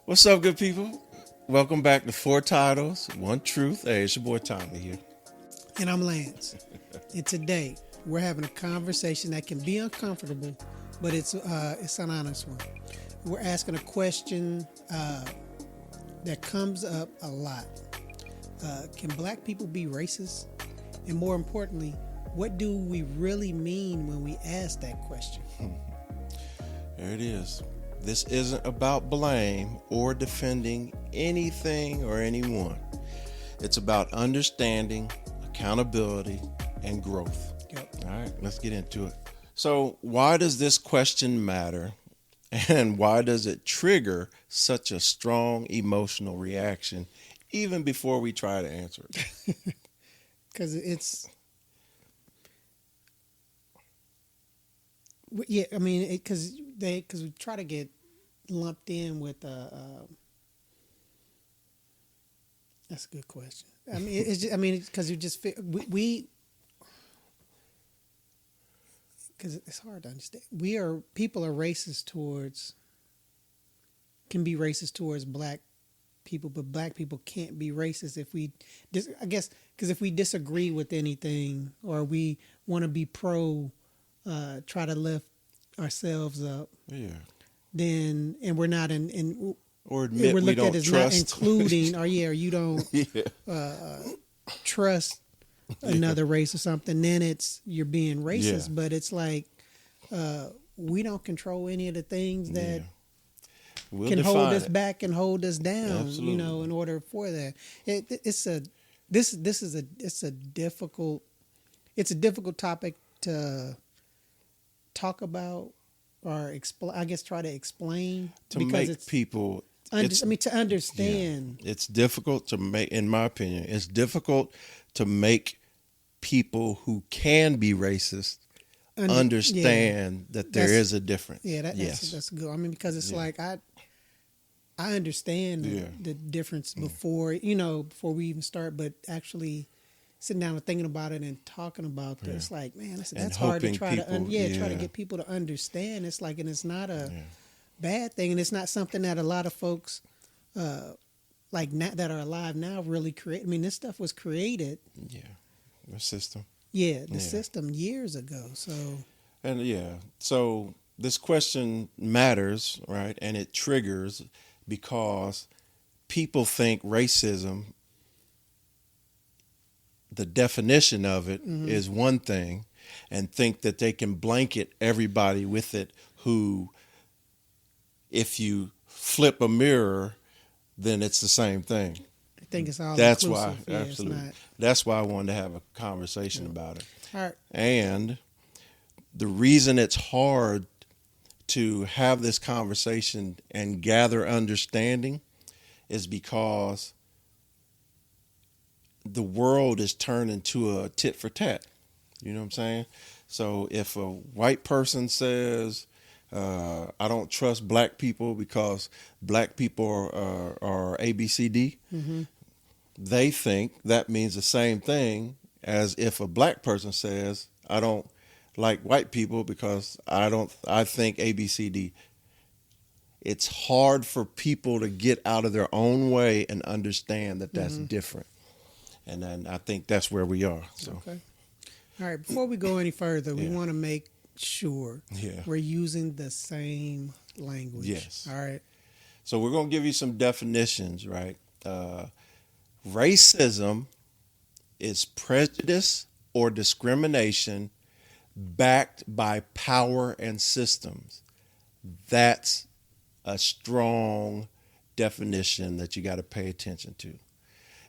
What's up, good people? Welcome back to Four Titles, One Truth. Hey, it's your boy Tommie here. And I'm Lance. And today we're having a conversation that can be uncomfortable, but it's an honest one. We're asking a question that comes up a lot. Can black people be racist? And more importantly, what do we really mean when we ask that question? There it is. This isn't about blame or defending anything or anyone. It's about understanding, accountability, and growth. Yep. All right, let's get into it. So, why does this question matter? And why does it trigger such a strong emotional reaction even before we try to answer it? Because because we try to get lumped in with that's a good question. Because you just because it's hard to understand. People are racist can be racist towards black people, but black people can't be racist if we disagree with anything or we want to be try to lift ourselves up. Yeah. Then and we're not in Or admit we're we looked don't at as trust. not including or you don't trust another race or something, then you're being racist. Yeah. But it's like we don't control any of the things that We'll can hold define us it. back and hold us down. Absolutely. In order for that, it's a difficult topic to talk about or explain. I guess try to explain To because make it's people to understand. It's difficult to make, in my opinion, it's difficult to make people who can be racist understand that there is a difference. Yeah, that's good. I mean, because it's like I understand the difference before we even start, but actually sitting down and thinking about it and talking about this, it's like, man, that's hard to try people, try to get people to understand. It's like, and it's not a bad thing, and it's not something that a lot of folks like now, that are alive now really create. I mean, this stuff was created. Yeah, the system. Yeah, the system years ago. So this question matters, right? And it triggers because people think racism, the definition of it is one thing, and think that they can blanket everybody with it who, if you flip a mirror, then it's the same thing. I think it's all That's inclusive. why, Yeah, absolutely. It's not. That's why I wanted to have a conversation about it. All right. And the reason it's hard to have this conversation and gather understanding is because the world is turned into a tit for tat. You know what I'm saying? So if a white person says, I don't trust black people because black people are ABCD, they think that means the same thing as if a black person says, I don't like white people because I think ABCD. It's hard for people to get out of their own way and understand that that's different. And then I think that's where we are. So. Okay. All right. Before we go any further, we want to make sure we're using the same language. Yes. All right. So we're going to give you some definitions, right? Racism is prejudice or discrimination backed by power and systems. That's a strong definition that you got to pay attention to.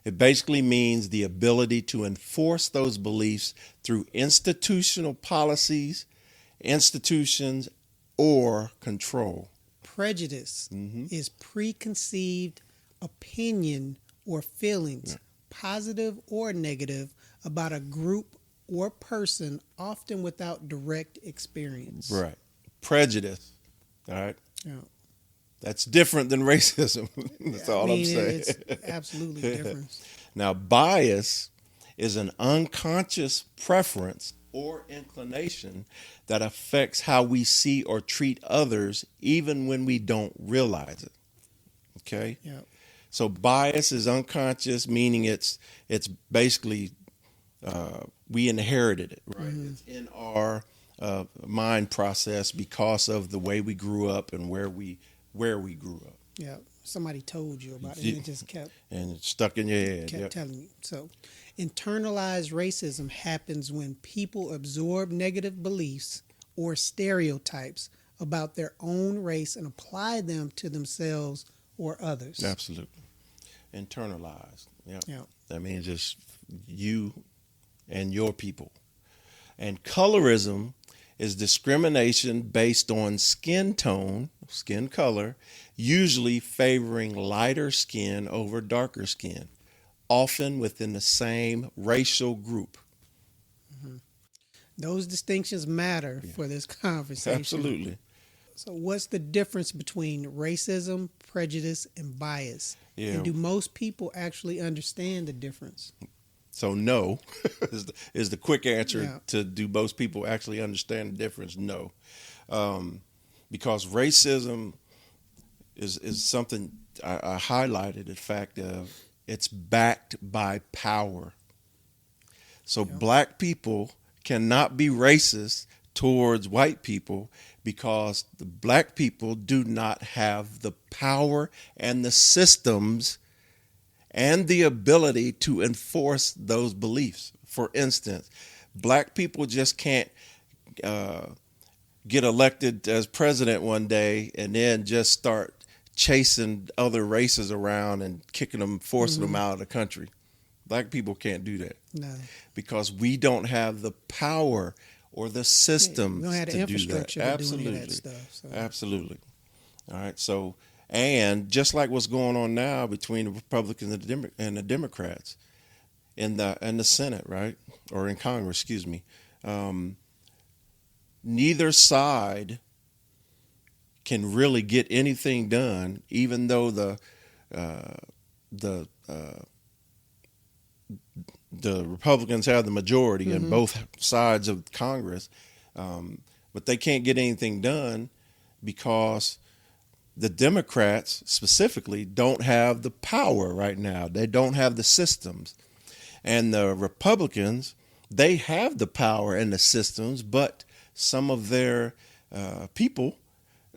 It basically means the ability to enforce those beliefs through institutional policies, institutions, or control. Prejudice is preconceived opinion or feelings, positive or negative, about a group or person, often without direct experience. Right. Prejudice. All right. Yeah. That's different than racism. That's all I'm saying. It's absolutely different. Now, bias is an unconscious preference or inclination that affects how we see or treat others, even when we don't realize it. Okay. Yep. So bias is unconscious, meaning it's basically we inherited it, right? Mm-hmm. It's in our mind process because of the way we grew up and where we grew up, Yep. Somebody told you about it, and it just kept and it's stuck in your head. Yep. telling you. So, internalized racism happens when people absorb negative beliefs or stereotypes about their own race and apply them to themselves or others. Absolutely. Internalized. Yep. Yep. That means just you and your people. And colorism is discrimination based on skin tone, skin color, usually favoring lighter skin over darker skin, often within the same racial group. Those distinctions matter for this conversation. Absolutely. So, what's the difference between racism, prejudice, and bias? Yeah. And do most people actually understand the difference? So no is the quick answer Yeah. to do most people actually understand the difference? No. Because racism is something I highlighted the fact of it's backed by power. So black people cannot be racist towards white people because the black people do not have the power and the systems and the ability to enforce those beliefs. For instance, black people just can't get elected as president one day and then just start chasing other races around and kicking them, forcing them out of the country. Black people can't do that. No. Because we don't have the power or the systems we don't have the to do infrastructure that. to do any Absolutely. of that stuff. So. Absolutely. All right. So, and just like what's going on now between the Republicans and the Democrats in the Senate, right, or in Congress, excuse me, neither side can really get anything done, even though the Republicans have the majority in both sides of Congress, but they can't get anything done because the Democrats specifically don't have the power right now. They don't have the systems. And the Republicans, they have the power and the systems, but some of their people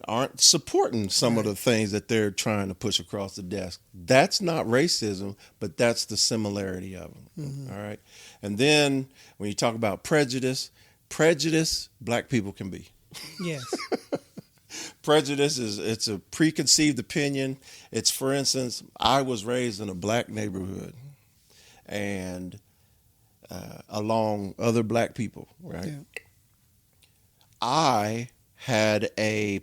aren't supporting some of the things that they're trying to push across the desk. That's not racism, but that's the similarity of them. All right. And then when you talk about prejudice, black people can be. Yes. Prejudice it's a preconceived opinion. It's, for instance, I was raised in a black neighborhood and along other black people, right? Yeah. I had a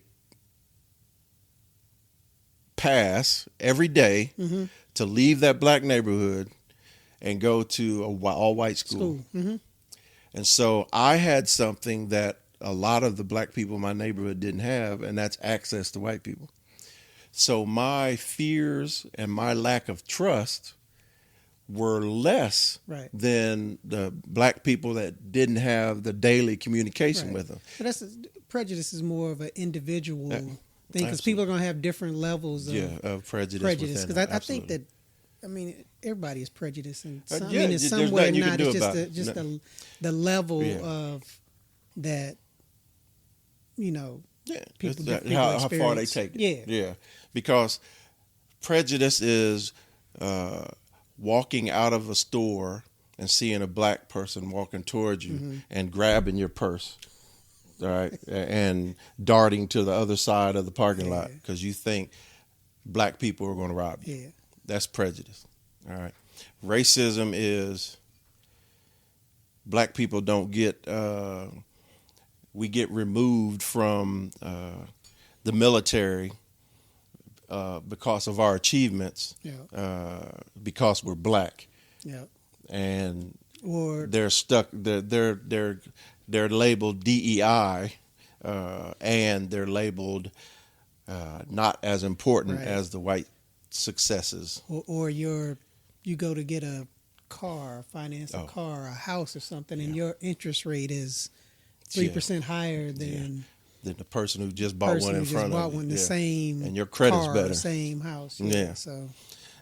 pass every day to leave that black neighborhood and go to a all-white school. And so I had something that a lot of the black people in my neighborhood didn't have, and that's access to white people. So my fears and my lack of trust were less than the black people that didn't have the daily communication with them. But prejudice is more of an individual thing because people are going to have different levels of prejudice. Because I think that, I mean, everybody is prejudiced in some, in some way. Not it's just the level of that, you know, people how far they take it. Yeah. Because prejudice is walking out of a store and seeing a black person walking towards you and grabbing your purse, all right, and darting to the other side of the parking lot because you think black people are going to rob you. That's prejudice. All right. Racism is black people don't get we get removed from the military because of our achievements, because we're black, and or they're stuck. They're labeled DEI, and they're labeled not as important as the white successes. Or you go to get a car, finance a car, a house, or something, and your interest rate is 3% higher than than the person who just bought person one in who just front bought of you. one, the same and your credit's car, better. same house. Yeah. So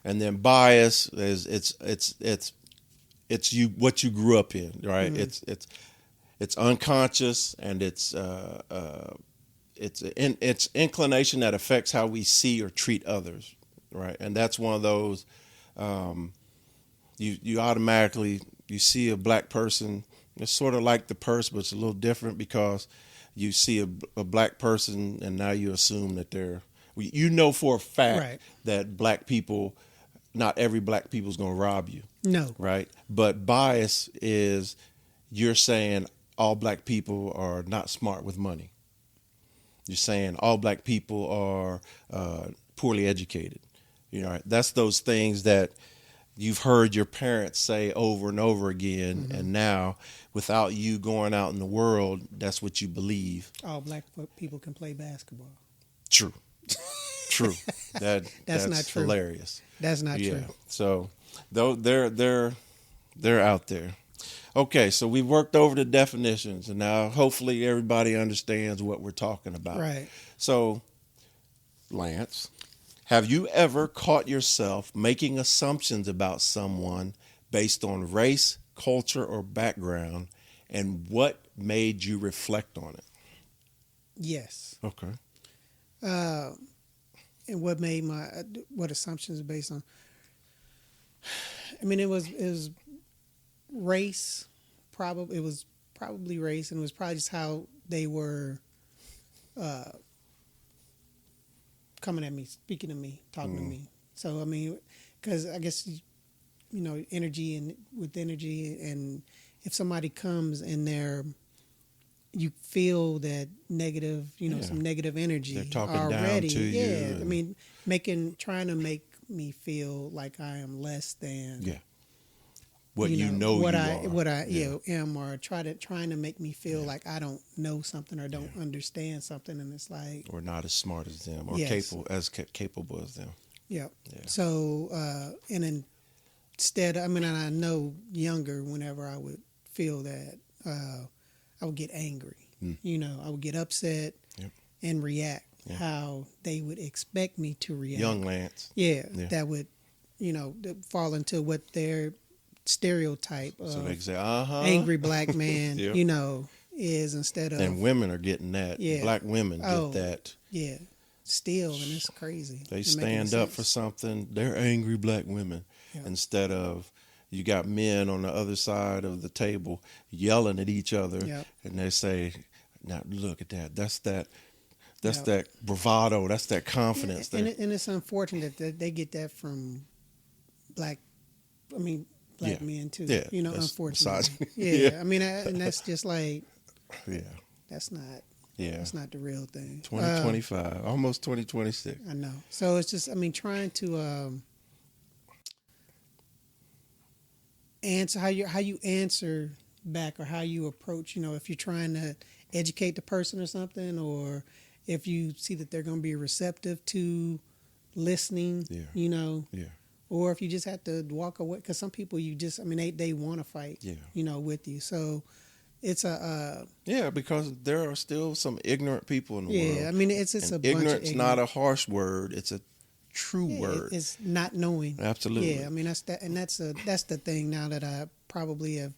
And then bias is it's you what you grew up in, right? It's unconscious, and it's inclination that affects how we see or treat others, right? And that's one of those you automatically you see a black person. It's sort of like the purse, but it's a little different because you see a black person and now you assume that they're, you know, for a fact Right. that black people, not every black people is going to rob you. no, Right. But bias is you're saying all black people are not smart with money. You're saying all black people are poorly educated. You know, that's those things that you've heard your parents say over and over again, and now without you going out in the world, that's what you believe. all black people can play basketball. True. True. That's not true. hilarious. That's not Yeah. true. So though they're out there. Okay, so we've worked over the definitions, and now hopefully everybody understands what we're talking about. Right. So, Lance, have you ever caught yourself making assumptions about someone based on race, culture, or background, and what made you reflect on it? Yes. Okay. And what made what assumptions are based on? I mean, it was race. It was probably race, and it was probably just how they were coming at me, speaking to me, talking to me. So I mean, because I guess energy, and with energy, and if somebody comes and you feel that negative, some negative energy. They're talking already. down to you. Yeah, I mean, trying to make me feel like I am less than. Yeah. What you are. What I am, or trying to make me feel like I don't know something or don't understand something, and it's like, or not as smart as them, or Yes. capable as them. Yeah. Yeah. So, and instead, I mean, and I know younger, whenever I would feel that, I would get angry. I would get upset and react how they would expect me to react. Young Lance. Yeah. That would, fall into what their stereotype of So they say, angry black man, Yep. is, instead of. And women are getting that. Yeah. Black women Oh. get that. Yeah. Still, and it's crazy. They Doesn't make any stand up sense. for something. They're angry black women. Yeah. Instead of, you got men on the other side of the table yelling at each other, Yep. and they say, "Now look at that. That's Yep. that bravado. That's that confidence." And it's unfortunate that they get that from black men too. Yeah, that's Unfortunately. misogyny. Yeah. Yeah. I mean, and that's just like, Yeah, that's not yeah. that's not the real thing. 2025, almost 2026. I know. So it's just, I mean, trying to answer how you answer back, or how you approach. If you're trying to educate the person or something, or if you see that they're going to be receptive to listening. Yeah. Yeah. Or if you just have to walk away, because some people they want to fight. Yeah. With you. So it's because there are still some ignorant people in the world. I mean, it's And a bunch ignorance of not a harsh word. It's a true word. It's not knowing. Absolutely. Yeah, I mean that's the thing now that I probably have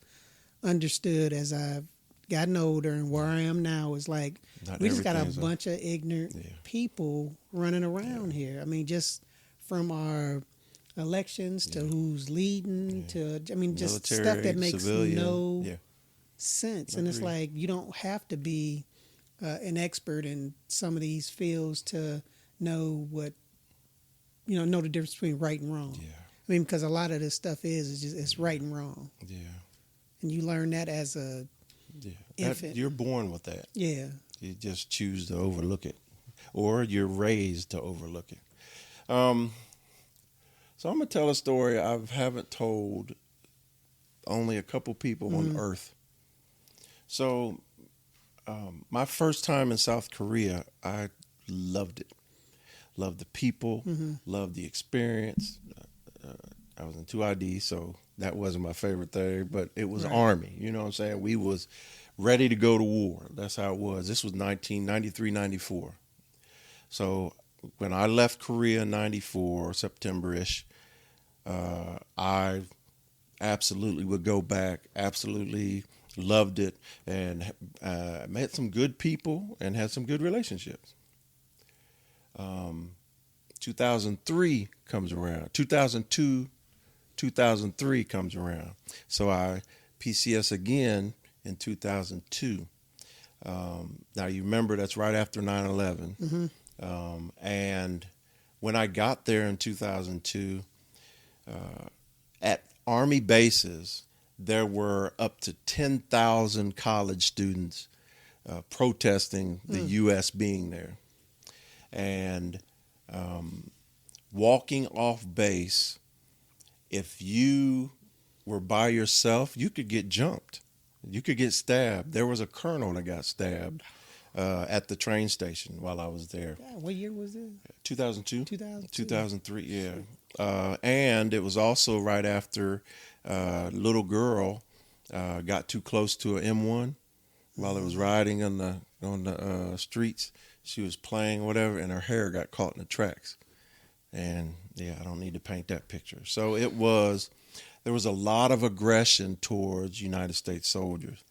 understood as I've gotten older, and where I am now is like, Not we just got a everything's bunch of ignorant people running around here. I mean, just from our elections to who's leading to, I mean, just Military, stuff that makes civilian. no Yeah. sense. And it's Agreed. like, you don't have to be an expert in some of these fields to know know the difference between right and wrong. Yeah. I mean, because a lot of this stuff it's right and wrong, Yeah. and you learn that as a infant. You're born with that. Yeah. You just choose to overlook it, or you're raised to overlook it. So I'm gonna tell a story I haven't told only a couple people on Earth. So my first time in South Korea, I loved it. Loved the people. Loved the experience. I was in 2ID, so that wasn't my favorite thing, but it was Right. Army. You know what I'm saying? We was ready to go to war. That's how it was. This was 1993, 94. So when I left Korea in 94, September-ish, I absolutely would go back, absolutely loved it, and met some good people and had some good relationships. 2003 comes around. 2002, 2003 comes around. So I PCS again in 2002. Now you remember that's right after 9/11. And when I got there in 2002, at Army bases, there were up to 10,000 college students protesting the U.S. being there. And walking off base, if you were by yourself, you could get jumped. You could get stabbed. There was a colonel that got stabbed at the train station while I was there. God, what year was it? 2002? 2002. 2003, yeah. And it was also right after a little girl got too close to an M1 while it was riding on the streets. She was playing whatever, and her hair got caught in the tracks. And yeah, I don't need to paint that picture. So there was a lot of aggression towards United States soldiers.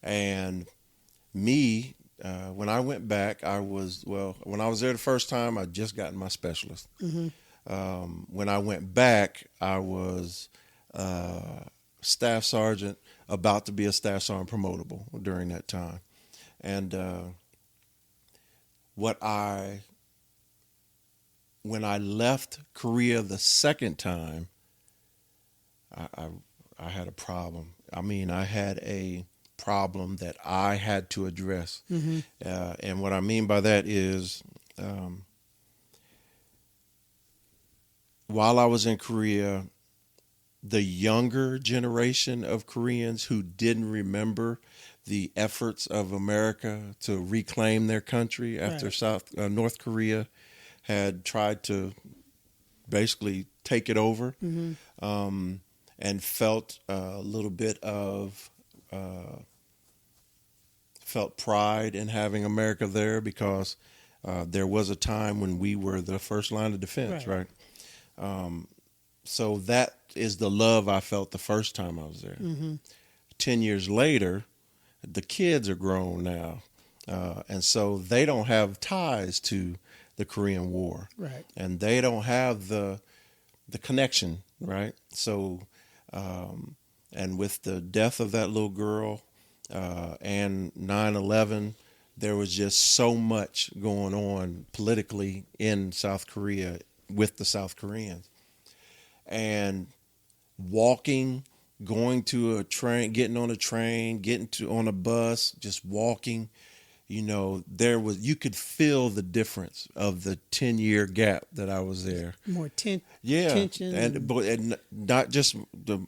And me, when I went back, when I was there the first time, I'd just gotten my specialist. When I went back, I was staff sergeant, about to be a staff sergeant promotable during that time. And when I left Korea the second time, I had a problem. I mean, I had a problem that I had to address. And what I mean by that is, while I was in Korea, the younger generation of Koreans who didn't remember the efforts of America to reclaim their country after North Korea had tried to basically take it over, and felt a little bit of felt pride in having America there, because there was a time when we were the first line of defense, right? So that is the love I felt the first time I was there. 10 years later, the kids are grown now, and so they don't have ties to the Korean War, Right. and they don't have the connection, right? So, and with the death of that little girl and 9/11, there was just so much going on politically in South Korea with the South Koreans. And going to a train, getting on a train, on a bus, just walking, you could feel the difference of the 10-year gap that I was there. More tension. And not just the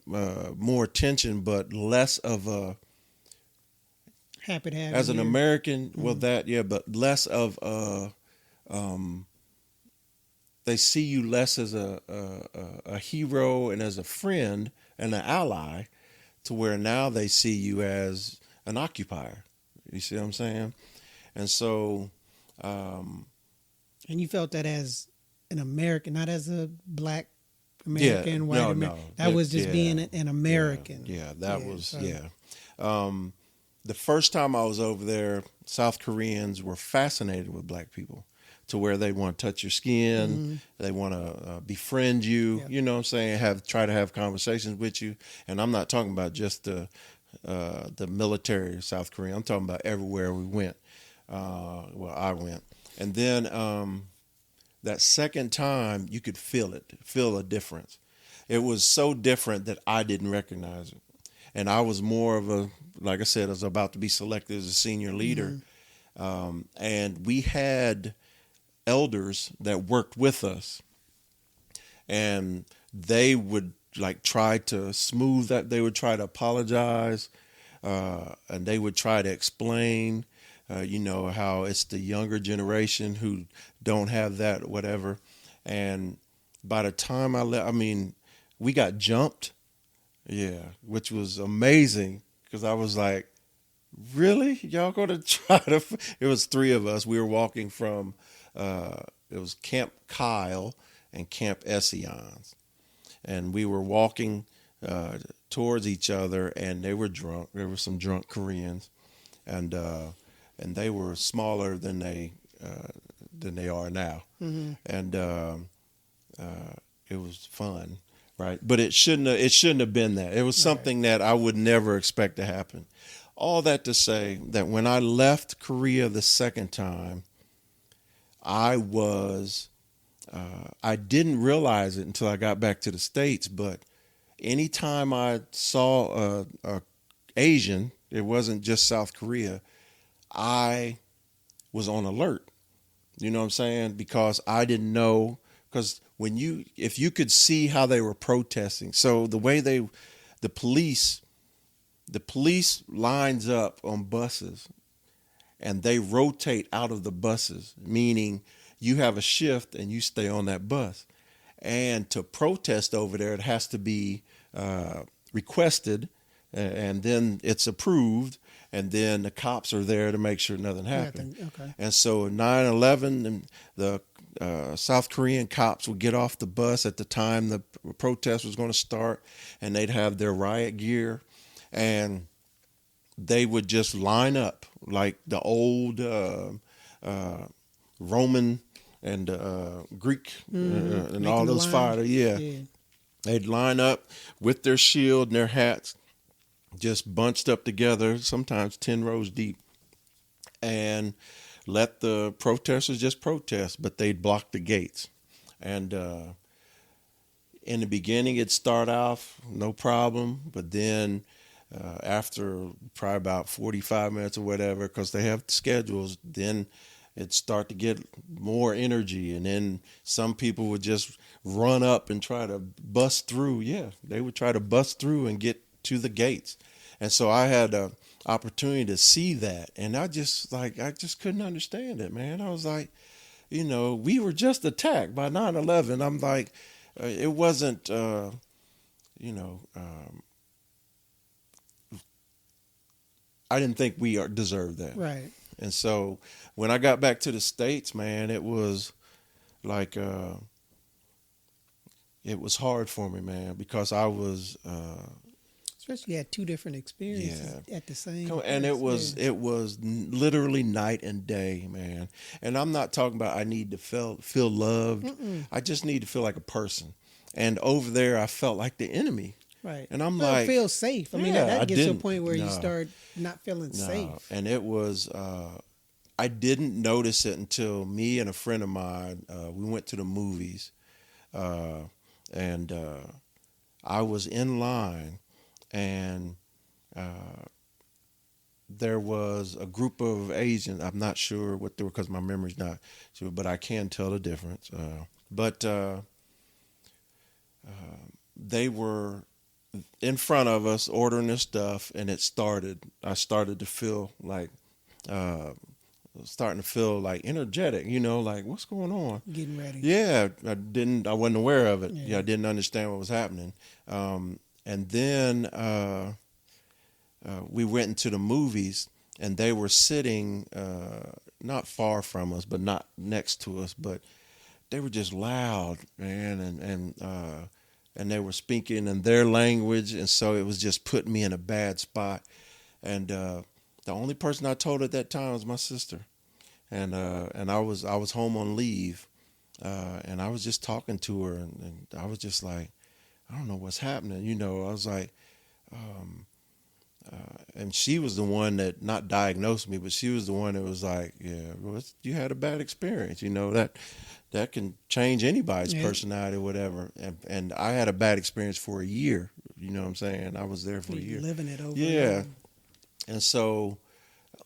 more tension, but less of a, happy to have as you an here. American, but less of a, they see you less as a hero and as a friend and an ally, to where now they see you as an occupier. You see what I'm saying? And so, and you felt that as an American, not as a black American, white American. That was just being an American. The first time I was over there, South Koreans were fascinated with black people, to where they want to touch your skin, they want to befriend you, you know what I'm saying, try to have conversations with you. And I'm not talking about just the military of South Korea. I'm talking about everywhere we went. I went. And then that second time, you could feel a difference. It was so different that I didn't recognize it. And I was more of like I said, I was about to be selected as a senior leader. And we had elders that worked with us, and they would try to smooth that. They would try to apologize, and they would try to explain, how it's the younger generation who don't have that, whatever. And by the time I left, we got jumped, which was amazing, because I was like, really? Y'all going to try to? It was three of us. We were walking from, it was Camp Kyle and Camp Essions. And we were walking towards each other, and they were drunk. There were some drunk Koreans, and they were smaller than they are now. Mm-hmm. And it was fun, right? But it shouldn't have been that. It was something that I would never expect to happen. All that to say that when I left Korea the second time, I was I didn't realize it until I got back to the States, but anytime I saw a Asian, it wasn't just South Korea, I was on alert. You know what I'm saying? Because I didn't know, because if you could see how they were protesting, so the police lines up on buses and they rotate out of the buses, meaning you have a shift and you stay on that bus. And to protest over there, it has to be requested, and then it's approved, and then the cops are there to make sure nothing happened. Okay. And so 9/11, and the South Korean cops would get off the bus at the time the protest was going to start, and they'd have their riot gear, and they would just line up like the old Roman and Greek and all those fighters. Yeah. They'd line up with their shield and their hats, just bunched up together, sometimes 10 rows deep, and let the protesters just protest, but they'd block the gates. And in the beginning, it'd start off no problem, but then after probably about 45 minutes or whatever, because they have schedules, then it'd start to get more energy, and then some people would just run up and try to bust through. Yeah, they would try to bust through and get to the gates. And so I had an opportunity to see that, and I just couldn't understand it, man. I was like, we were just attacked by 9/11. I'm like, it wasn't, I didn't think we deserved that. Right. And so when I got back to the States, man, it was like, it was hard for me, man, because I was, especially you had two different experiences at the same time. And it was literally night and day, man. And I'm not talking about I need to feel loved. Mm-mm. I just need to feel like a person. And over there, I felt like the enemy. Right. And I'm like, feel safe. I mean, that gets to a point where you start not feeling safe. And it was, I didn't notice it until me and a friend of mine, we went to the movies, and I was in line, and there was a group of Asians. I'm not sure what they were because my memory's not sure, but I can tell the difference. But they were in front of us ordering this stuff, and I started to feel like, energetic, like what's going on? Getting ready. Yeah, I wasn't aware of it. Yeah, I didn't understand what was happening. And then we went into the movies, and they were sitting not far from us, but not next to us, but they were just loud, man, and they were speaking in their language, and so it was just putting me in a bad spot. And the only person I told at that time was my sister, and I was home on leave, and I was just talking to her, and I was just like, I don't know what's happening, I was like, and she was the one that not diagnosed me, but she was the one that was like, yeah, well, you had a bad experience, that can change anybody's personality or whatever. And I had a bad experience for a year. You know what I'm saying? I was there for a year. Living it over. Yeah. And so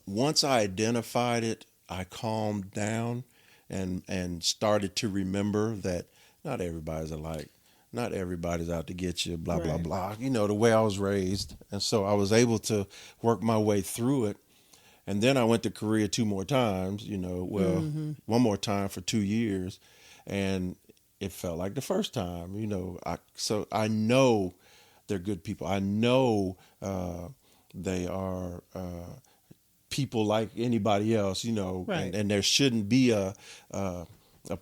once I identified it, I calmed down and started to remember that not everybody's alike. Not everybody's out to get you, blah, blah, blah. The way I was raised. And so I was able to work my way through it. And then I went to Korea 2 more times, one more time for 2 years. And it felt like the first time, So I know they're good people. I know they are people like anybody else, you know, Right. and there shouldn't be a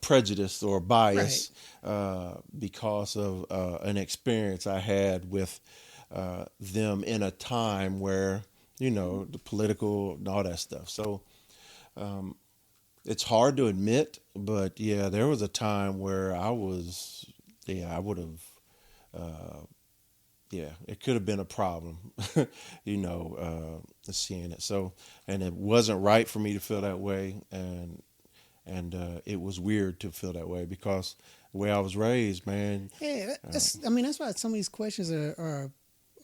prejudice or bias because of an experience I had with them in a time where, you know, the political and all that stuff. So it's hard to admit, but yeah, there was a time where I would have, it could have been a problem, you know, seeing it. So, and it wasn't right for me to feel that way, and it was weird to feel that way because the way I was raised, man. Yeah, that's why some of these questions are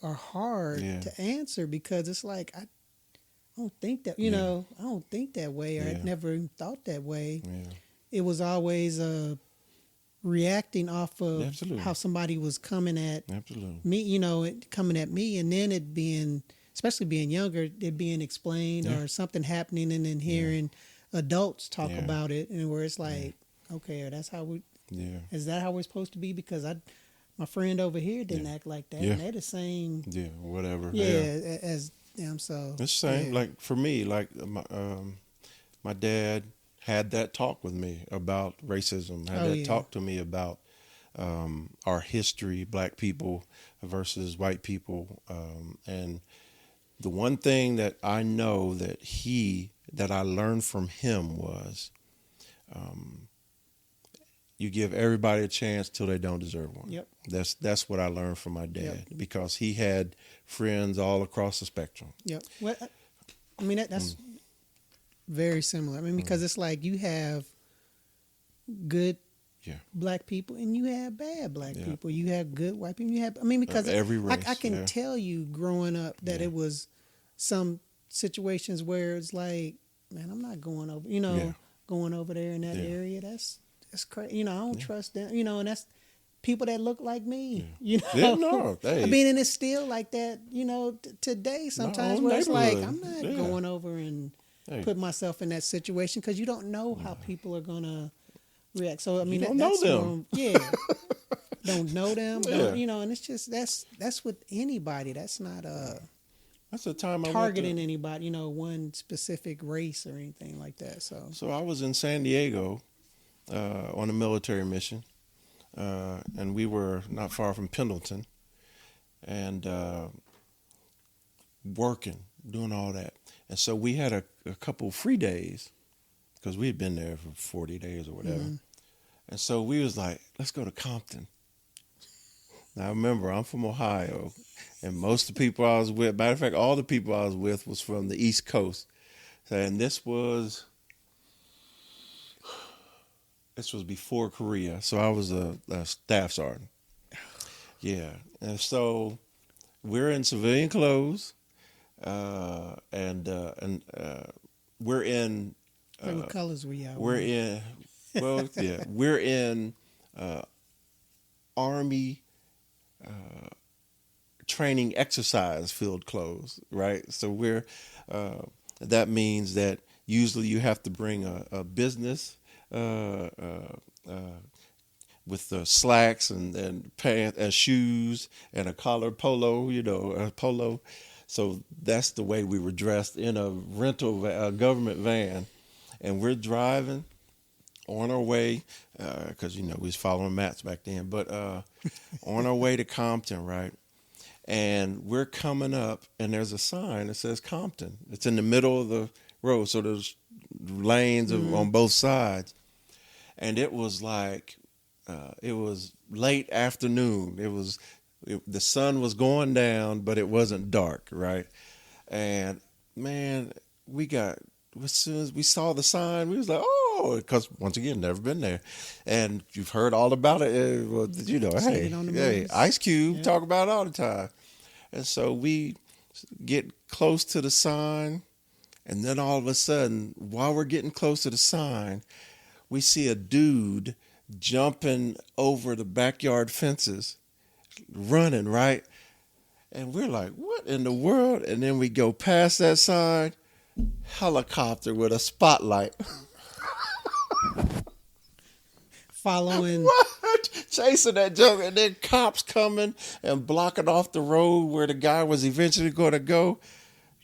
hard to answer, because it's like I don't think that, you know, I don't think that way, or I never even thought that way. Yeah. It was always reacting off of Absolutely. how somebody was coming at Absolutely. me, you know, coming at me, and then it being, especially being younger, it being explained or something happening, and then hearing adults talk about it, and where it's like, okay, that's how we, is that how we're supposed to be? Because my friend over here didn't act like that, and they're the same, whatever, as them. So it's the same. Like for me, like my dad had that talk with me about racism. Talk to me about our history, black people versus white people, and the one thing that I know that I learned from him was, you give everybody a chance till they don't deserve one. Yep. That's what I learned from my dad, because he had friends all across the spectrum. Yep. Well, I mean, that's very similar. I mean, because it's like you have good black people and you have bad black people. You have good white people. You have, I mean, because every race, I can tell you growing up that it was some situations where it's like, man, I'm not going over, you know, going over there in that area. That's crazy. You know, I don't trust them. You know, and that's people that look like me. You know, I mean, and it's still like that. You know, today sometimes where it's like, I'm not going over and put myself in that situation, because you don't know how people are gonna react. So I mean, you don't know them. Don't know them. Don't, you know, and it's just that's with anybody. That's not that's the time I targeting anybody. You know, one specific race or anything like that. So I was in San Diego on a military mission, and we were not far from Pendleton, and working, doing all that. And so we had a couple free days, because we had been there for 40 days or whatever. And so we was like, let's go to Compton. Now remember, I'm from Ohio, and most of the people I was with, matter of fact, all the people I was with was from the East Coast. And this was before Korea, so I was a staff sergeant. Yeah, and so we're in civilian clothes, and we're in. what colors were y'all? We're in. Well, we're in Army training exercise field clothes, right? So we're. That means that usually you have to bring a business. With the slacks and pants and shoes and a collar polo, you know, a polo. So that's the way we were dressed, in a rental government van, and we're driving on our way, because you know we was following maps back then, but on our way to Compton, right? And we're coming up, and there's a sign that says Compton. It's in the middle of the road, so there's lanes on both sides. And it was like, it was late afternoon. The sun was going down, but it wasn't dark, right? And man, as soon as we saw the sign, we was like, oh, because once again, never been there. And you've heard all about it. You know, hey, Ice Cube talk about it all the time. And so we get close to the sign, and then all of a sudden, while we're getting close to the sign, we see a dude jumping over the backyard fences, running, right? And we're like, what in the world? And then we go past that sign, helicopter with a spotlight. Following. What? Chasing that junk. And then cops coming and blocking off the road where the guy was eventually going to go.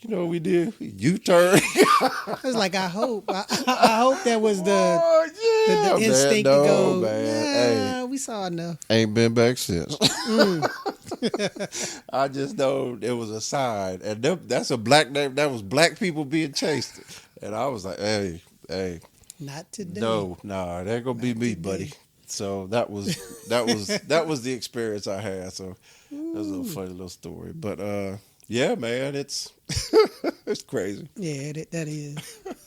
You know what we did? U-turn. I was like, I hope that was the Oh, yeah, instinct man. to go. No, man. Nah, we saw enough. Ain't been back since. I just know it was a sign, and that's a black name. That was black people being chased, and I was like, hey, Not today. no, nah, that ain't gonna be me, buddy. So that was the experience I had. So that was a little funny little story, but yeah, man, it's it's crazy. Yeah,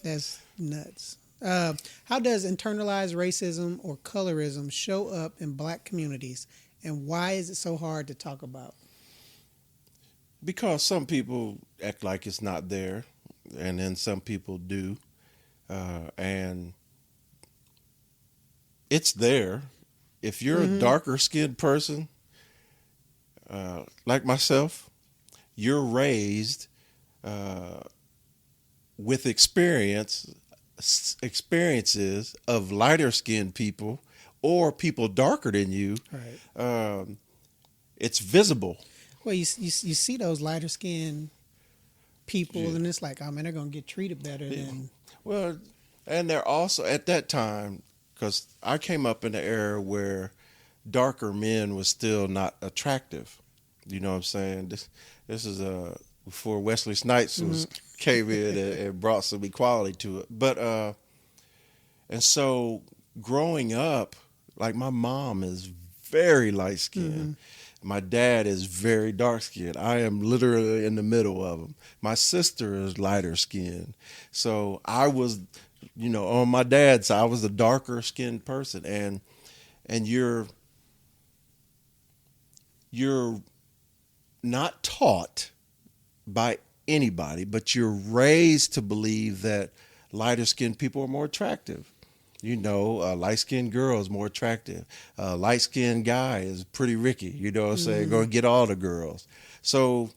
that's nuts. How does internalized racism or colorism show up in black communities, and why is it so hard to talk about? Because some people act like it's not there, and then some people do, and it's there. If you're a darker skinned person, like myself, you're raised with experiences of lighter skinned people or people darker than you. Right. It's visible. Well, you see those lighter skinned people, and it's like, oh man, they're gonna get treated better than. Well, and they're also at that time, because I came up in the era where darker men was still not attractive. You know what I'm saying? This is before Wesley Snipes came in and brought some equality to it. But and so growing up, like my mom is very light skinned. My dad is very dark skinned. I am literally in the middle of them. My sister is lighter skinned. So I was, on my dad's side, I was a darker skinned person, and you're not taught by anybody, but you're raised to believe that lighter skinned people are more attractive. A light-skinned girl is more attractive. A light-skinned guy is pretty Ricky, you know what I'm saying? Going to get all the girls. So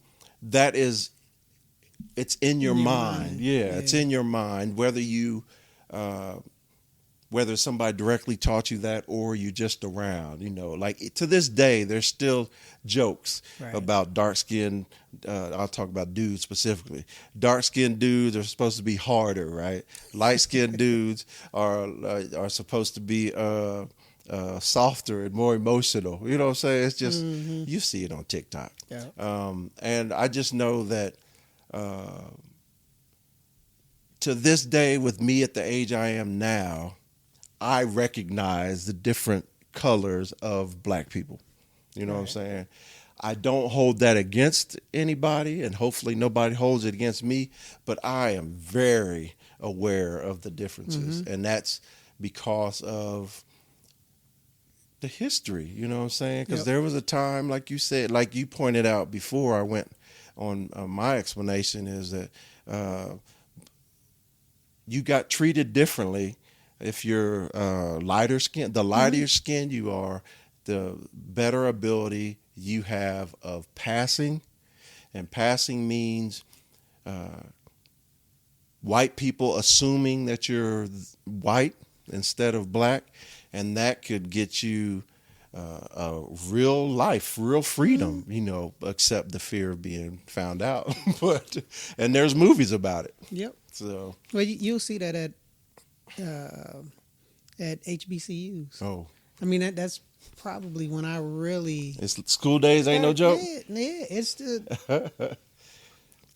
it's in your mind. Yeah, it's in your mind, whether somebody directly taught you that or you just around, like to this day, there's still jokes about dark-skinned, I'll talk about dudes specifically. Dark-skinned dudes are supposed to be harder, right? Light-skinned dudes are supposed to be softer and more emotional. You know what I'm saying? It's just, you see it on TikTok. Yeah. And I just know that to this day, with me at the age I am now, I recognize the different colors of black people. You know what I'm saying? I don't hold that against anybody, and hopefully nobody holds it against me, but I am very aware of the differences. And that's because of the history, you know what I'm saying? Because there was a time, like you said, like you pointed out before I went on my explanation, is that you got treated differently. If you're lighter skin, the lighter skin you are, the better ability you have of passing. And passing means white people assuming that you're white instead of black. And that could get you a real life, real freedom, except the fear of being found out. And there's movies about it. Yep. So, well, you'll see that at HBCUs. Oh, I mean that's probably when I really. It's school days ain't no joke. Yeah, it's the.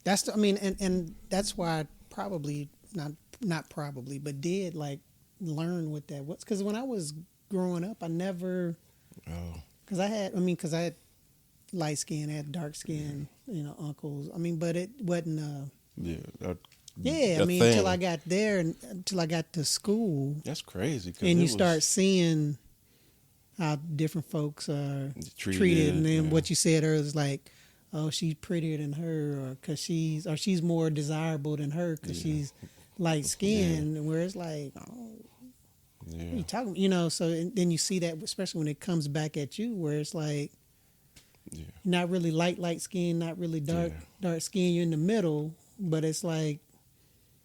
That's the. I mean, and that's why I probably not probably, but did like learn what that was, because when I was growing up, I never. Oh. Because I had light skin, I had dark skin, uncles. I mean, but it wasn't. Yeah, I mean, until I got there, until I got to school. That's crazy. And you start seeing how different folks are treated. And then what you said earlier is like, oh, she's prettier than her, or she's more desirable than her because she's light skinned. Where it's like, oh, what are you talking? So and then you see that, especially when it comes back at you, where it's like, not really light skin, not really dark skin. You're in the middle, but it's like.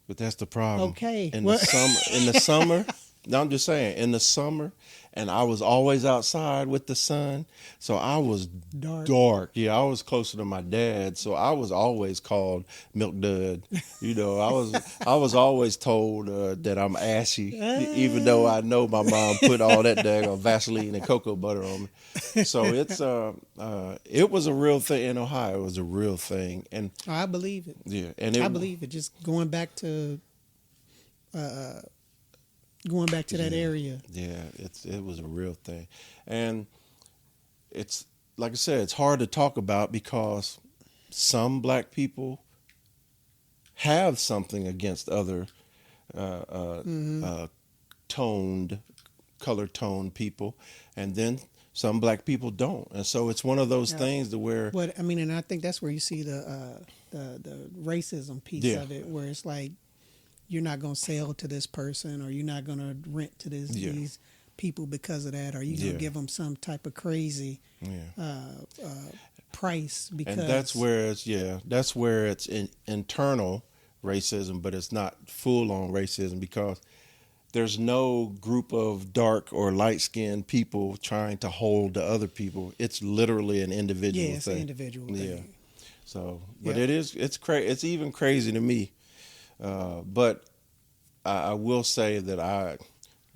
But that's the problem. Okay. In the summer, Now I'm just saying, in the summer, and I was always outside with the sun, so I was dark. Yeah, I was closer to my dad, so I was always called Milk Dud. I was always told that I'm ashy, even though I know my mom put all that daggone Vaseline and cocoa butter on me. So it was a real thing in Ohio. It was a real thing, and I believe it. yeah, and I believe it. Just going back to that area. Yeah, it was a real thing, and it's like I said, it's hard to talk about because some black people have something against other color toned people, and then some black people don't, and so it's one of those things to where. But I mean, and I think that's where you see the racism piece of it, where it's like you're not going to sell to this person, or you're not going to rent to these people because of that, or you're going to give them some type of crazy price. Because and that's where it's internal racism, but it's not full on racism because there's no group of dark or light skinned people trying to hold the other people. It's literally an individual thing. It's an individual thing. Yeah. So, but it's even crazy to me. But I will say that I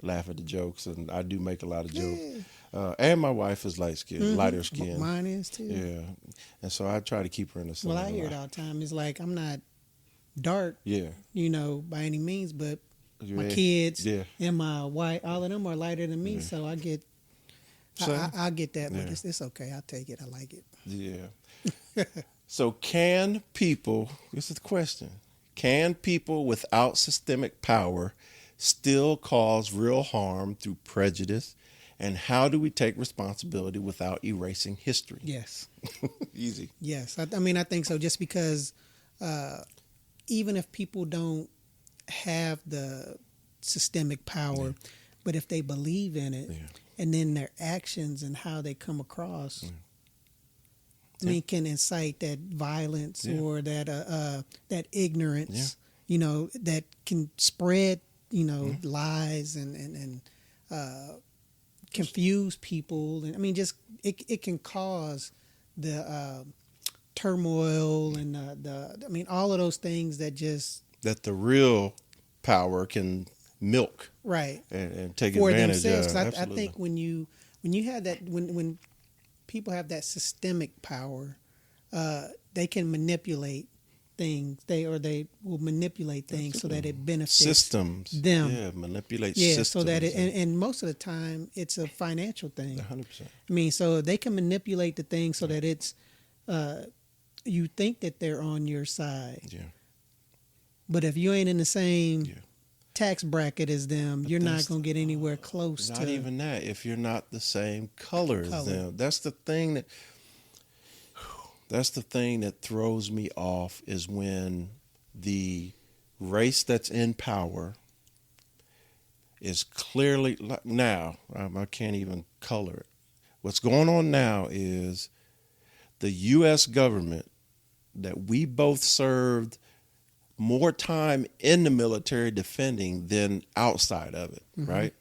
laugh at the jokes, and I do make a lot of jokes. And my wife is lighter skinned. Mine is too. Yeah, and so I try to keep her in the sun. Well, I hear it all the time. It's like I'm not dark, by any means, but my kids and my wife, all of them are lighter than me, so I get that, but it's okay. I'll take it. I like it. Yeah. So this is the question, can people without systemic power still cause real harm through prejudice? And how do we take responsibility without erasing history? Yes. Easy. Yes. I mean, I think so, just because even if people don't have the systemic power, but if they believe in it, and then their actions and how they come across, I mean, can incite that violence or that ignorance, that can spread, lies and confuse people. And I mean, just it can cause the turmoil and all of those things that the real power can milk and take for advantage themselves. of. I think when you have that, when people have that systemic power, they can manipulate things. They will manipulate things so that it benefits systems. them. Manipulate systems. So that and most of the time it's a financial thing. 100%. I mean, so they can manipulate the thing so that it's you think that they're on your side. Yeah. But if you ain't in the same tax bracket as them, you're not going to get anywhere close to. Not even that. If you're not the same color as them, that's the thing that throws me off, is when the race that's in power is clearly now. I can't even color it. What's going on now is the U.S. government that we both served more time in the military defending than outside of it, right?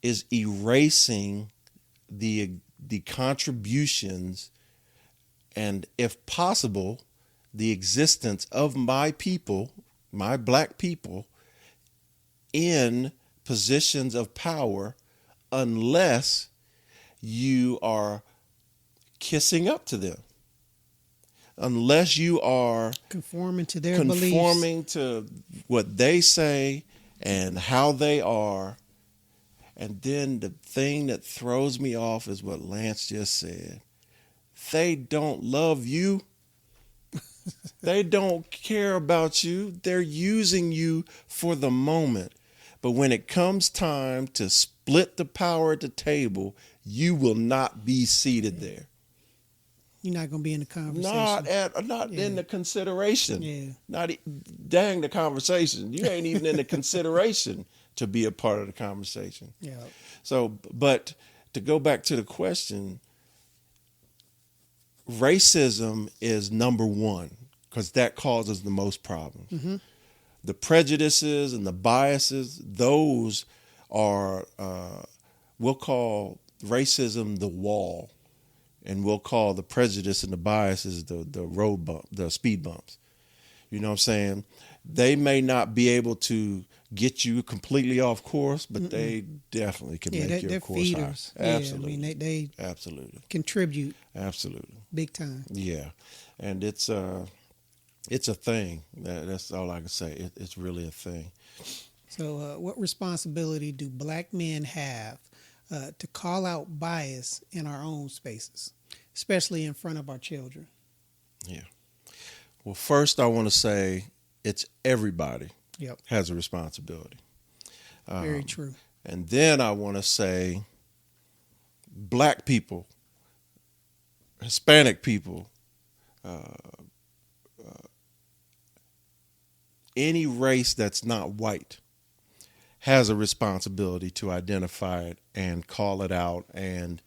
Is erasing the contributions and, if possible, the existence of my people, my black people, in positions of power, unless you are kissing up to them. Unless you are conforming to their beliefs, conforming to what they say and how they are. And then the thing that throws me off is what Lance just said. They don't love you. They don't care about you. They're using you for the moment. But when it comes time to split the power at the table, you will not be seated there. You're not going to be in the conversation. Not in the consideration. Yeah. Not dang the conversation. You ain't even in the consideration to be a part of the conversation. Yeah. So, but to go back to the question, racism is number one because that causes the most problems. The prejudices and the biases, those are, we'll call racism the wall, and we'll call the prejudice and the biases the road bump, the speed bumps. You know what I'm saying? They may not be able to get you completely off course, but they definitely can make your they're course feeders. high. Absolutely. Yeah, I mean, they absolutely contribute absolutely big time. yeah, and it's a thing. That's all I can say. It's really a thing. So, what responsibility do black men have to call out bias in our own spaces, especially in front of our children? Yeah. Well, first I want to say it's everybody Yep, has a responsibility. very true. And then I want to say black people, Hispanic people, any race that's not white has a responsibility to identify it and call it out and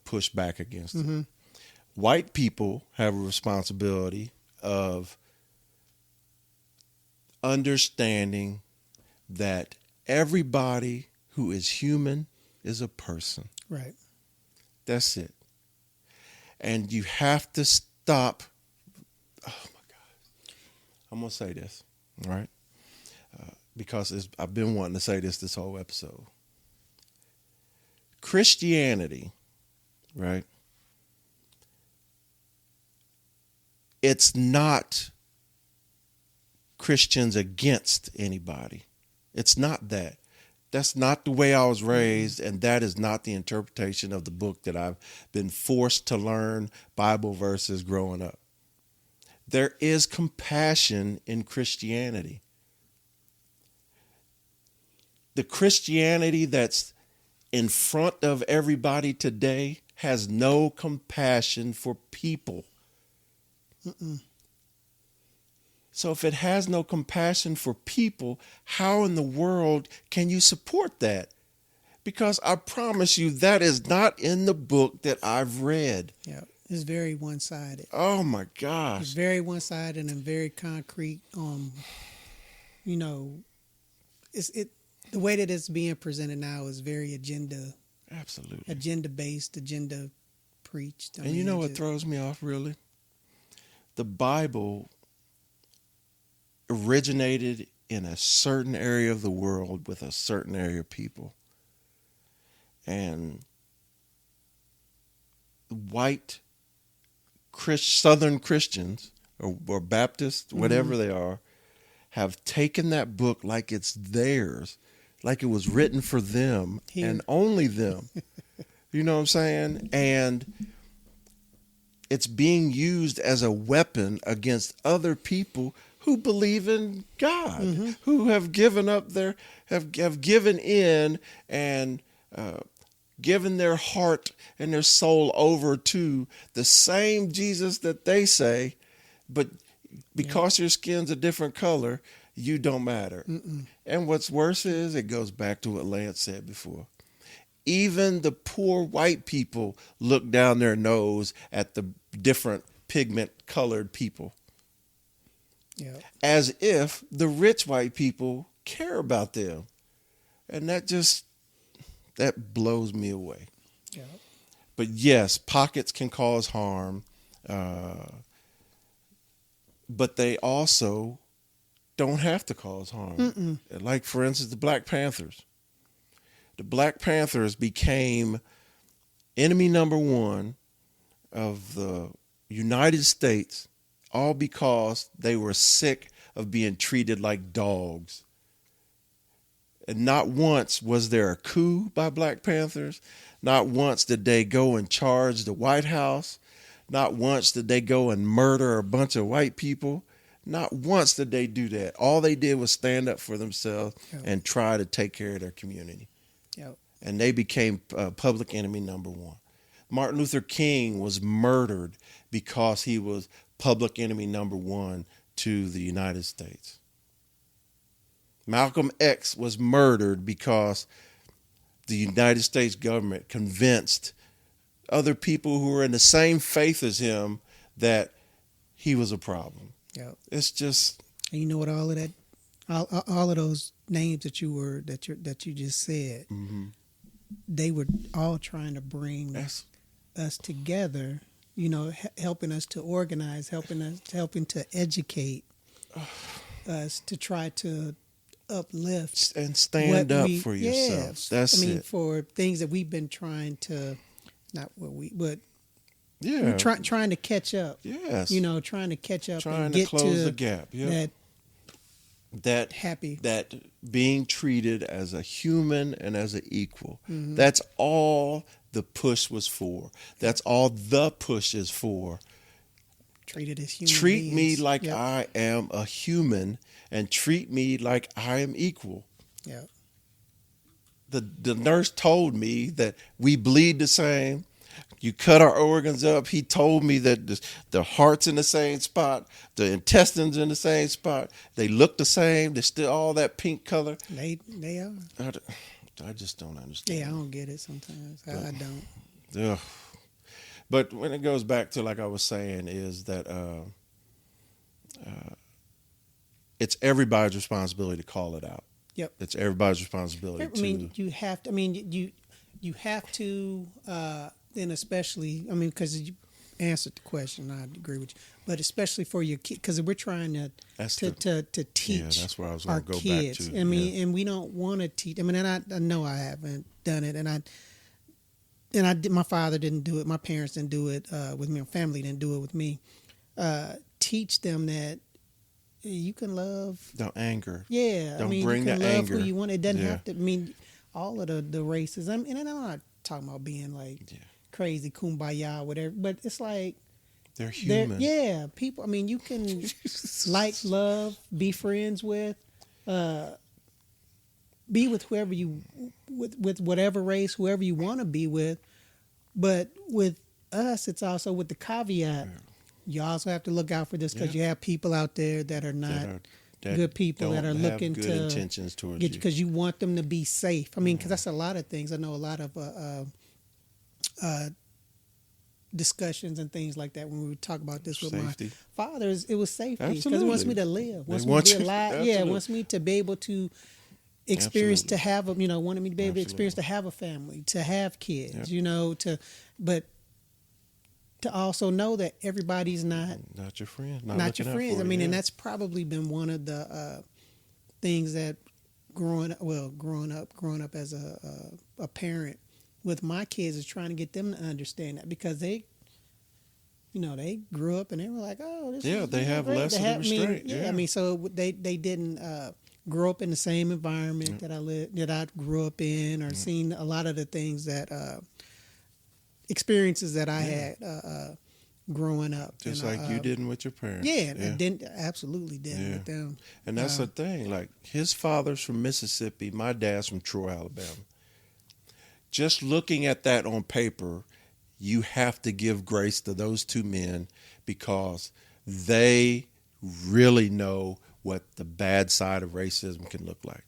push back against it. White people have a responsibility of understanding that everybody who is human is a person. Right. That's it. And you have to stop. Oh my God. I'm going to say this, all right? Because I've been wanting to say this whole episode. Christianity, right? It's not Christians against anybody. It's not that. That's not the way I was raised, and that is not the interpretation of the book that I've been forced to learn Bible verses growing up. There is compassion in Christianity. The Christianity that's in front of everybody today has no compassion for people. So if it has no compassion for people, how in the world can you support that? Because I promise you that is not in the book that I've read. Yeah, it's very one-sided. Oh my It's gosh. very one-sided and very concrete. You know, the way that it's being presented now is very Absolutely. agenda-based, agenda preached. And you know what throws me off really? The Bible originated in a certain area of the world with a certain area of people. And white Southern Christians or Baptists, whatever they are, have taken that book like it's theirs, like it was written for them and only them. You know what I'm saying? And it's being used as a weapon against other people who believe in God, who have given up have given in and given their heart and their soul over to the same Jesus that they say, but because your skin's a different color, you don't matter. And what's worse is it goes back to what Lance said before. Even the poor white people look down their nose at the different pigment colored people. Yeah. As if the rich white people care about them. And that blows me away. Yeah. But yes, pockets can cause harm. But they also don't have to cause harm. Like, for instance, the Black Panthers. The Black Panthers became enemy number one of the United States, all because they were sick of being treated like dogs. And not once was there a coup by Black Panthers. Not once did they go and charge the White House. Not once did they go and murder a bunch of white people. Not once did they do that. All they did was stand up for themselves and try to take care of their community. Yep. And they became public enemy number one. Martin Luther King was murdered because he was public enemy number one to the United States. Malcolm X was murdered because the United States government convinced other people who were in the same faith as him that he was a problem. Yep. It's just... And you know what all of that all of those names that you just said, they were all trying to bring us together. Helping us to organize, helping to educate us to try to uplift and stand up for yourself. That's it. For things that we've been trying to, but yeah, trying to catch up. Yes, trying to catch up, trying and to get close the gap. Yeah, that being treated as a human and as an equal. Mm-hmm. That's all the push was for. That's all the push is for. Treated as human Treat beings. me like I am a human, and treat me like I am equal. Yeah. The nurse told me that we bleed the same. You cut our organs up. He told me that the heart's in the same spot, the intestines in the same spot. They look the same. They're still all that pink color. They are. I just don't understand. Yeah, I don't get it sometimes. I don't. Yeah. But when it goes back to, like I was saying, is that it's everybody's responsibility to call it out. Yep. It's everybody's responsibility you have to. You have to. Then especially, because you answered the question, I agree with you. But especially for your kids, because we're trying to teach. Yeah, that's where I was our going to go kids. back to. And we don't want to teach. And I know I haven't done it, and I did. My father didn't do it. My parents didn't do it with me. My family didn't do it with me. Teach them that you can love. Don't anger. Yeah, don't bring you can the love anger. who you want. It doesn't have to. All of the races. And I'm not talking about being like crazy kumbaya, whatever. But it's like they're human. People. You can like, love, be friends with, be with whoever you with whatever race, whoever you want to be with. But with us, it's also with the caveat. You also have to look out for this because you have people out there that are not good people that are looking good to intentions towards get you because you want them to be safe. Because that's a lot of things. I know a lot of discussions and things like that when we talk about this with safety. My fathers. It was safety because Absolutely. He wants me to live, wants me to be alive. Yeah, wants me to be able to experience to have wanted me to be able to experience to have a family, to have kids. But to also know that everybody's not your friend, not your friends. And that's probably been one of the things that growing up as a parent with my kids is trying to get them to understand that because they grew up and they were like, oh, this is they have great. less of a restraint. So they didn't grow up in the same environment that I grew up in or seen a lot of the things that experiences that I had growing up. Just like you didn't with your parents. Absolutely didn't with them. And that's the thing. Like his father's from Mississippi, my dad's from Troy, Alabama. Just looking at that on paper, you have to give grace to those two men because they really know what the bad side of racism can look like.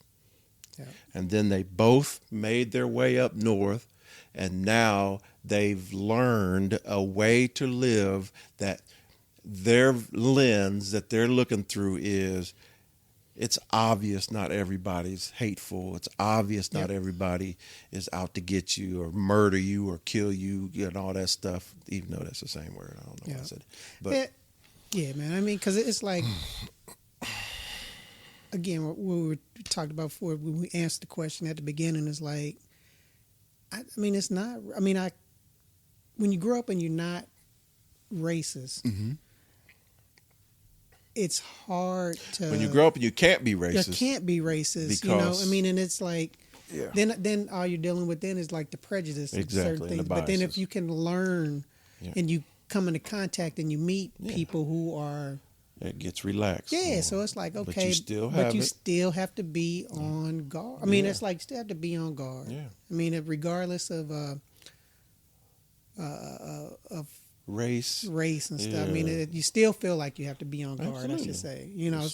Yeah. And then they both made their way up north, and now they've learned a way to live that their lens that they're looking through is it's obvious not everybody's hateful. It's obvious not everybody is out to get you or murder you or kill you and all that stuff, even though that's the same word. I don't know why I said it. But yeah, man. Because it's like, again, what we talked about before, when we answered the question at the beginning, is like, it's not, when you grow up and you're not racist, it's hard to. When you grow up and you can't be racist. You can't be racist, because, and it's like, then all you're dealing with then is like the prejudice of certain things. But then if you can learn and you come into contact and you meet people who are. It gets relaxed. Yeah, more. So it's like, okay, but you still have to be on guard. It's like you still have to be on guard. Yeah. Regardless of race and stuff. You still feel like you have to be on guard. Absolutely. I should say,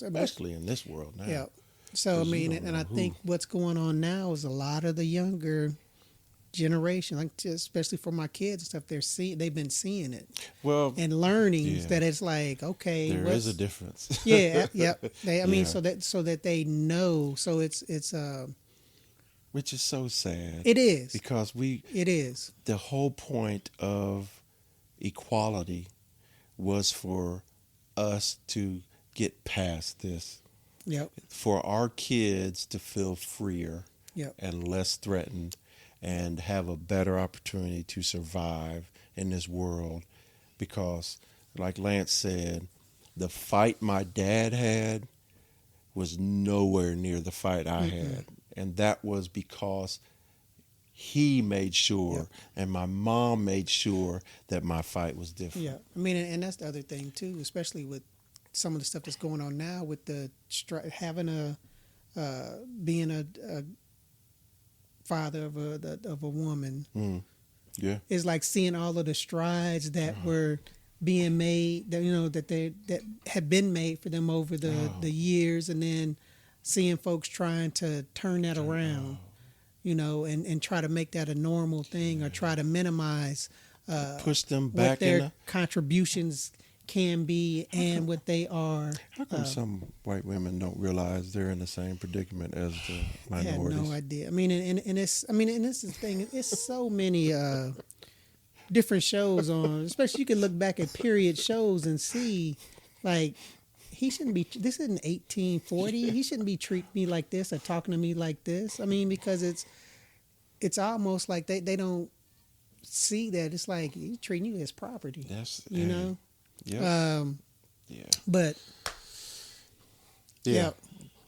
especially in this world now. Yeah. So and I think what's going on now is a lot of the younger generation, like especially for my kids and stuff, they've been seeing it Well, and learnings yeah, that it's like, okay, there is a difference. yeah, yep. I mean, Yeah. so that they know. So it's Which is so sad. it is. Because It is. the whole point of equality was for us to get past this, Yep. for our kids to feel freer Yep. and less threatened and have a better opportunity to survive in this world. Because, like Lance said, the fight my dad had was nowhere near the fight I had. And that was because he made sure, Yep. and my mom made sure that my fight was different. Yeah. I mean, and that's the other thing too, especially with some of the stuff that's going on now with the having being a father of a woman. Yeah. Is like seeing all of the strides that were being made, that had been made for them over the years, and then seeing folks trying to turn that around, and try to make that a normal thing, or try to minimize Push them what back in their contributions can be and what they are. How come some white women don't realize they're in the same predicament as the I had minorities? no idea. I mean, and it's the thing. It's so many different shows on. Especially you can look back at period shows and see, like, he shouldn't be. This isn't 1840. He shouldn't be treating me like this or talking to me like this. I mean, because it's almost like they don't see that. It's like he's treating you as property. That's Yeah. Yeah. But Yeah.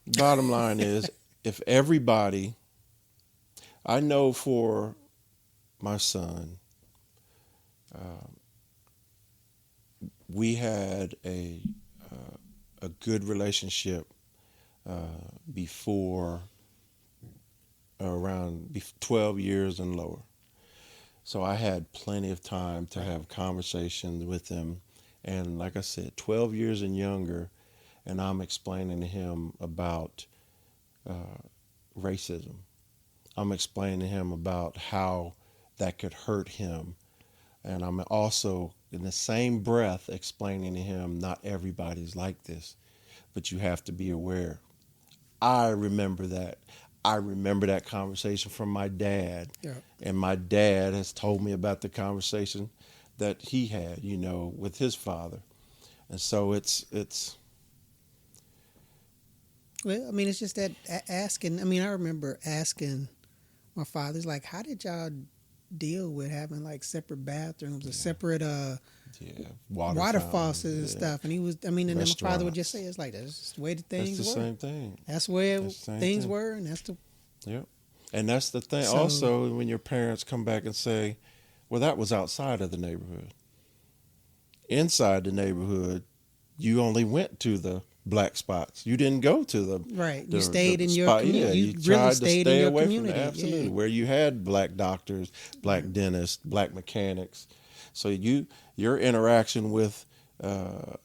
Bottom line is, if everybody, I know for my son, we had a good relationship before around 12 years and lower. So I had plenty of time to have conversations with him. And like I said, 12 years and younger, and I'm explaining to him about racism. I'm explaining to him about how that could hurt him. And I'm also, in the same breath, explaining to him not everybody's like this, but you have to be aware. I remember that. I remember that conversation from my dad. Yeah. And my dad has told me about the conversation that he had, with his father. And so it's well, I mean, it's just that asking. I mean, I remember asking my father's like, how did y'all deal with having like separate bathrooms or separate water faucets and stuff? And he was, I mean, and then my father would just say, it's like, that's just the way the things That's the were. same thing. That's where That's the same things thing. were, and that's the. Yep. And that's the thing. So- Also, when your parents come back and say, well, that was outside of the neighborhood. Inside the neighborhood, you only went to the black spots. You didn't go to the Right. the- You stayed the in your spot. community. Yeah, You you really tried to stayed stay in your away community. from absolutely Yeah. where you had black doctors, black dentists, black mechanics. So your interaction with a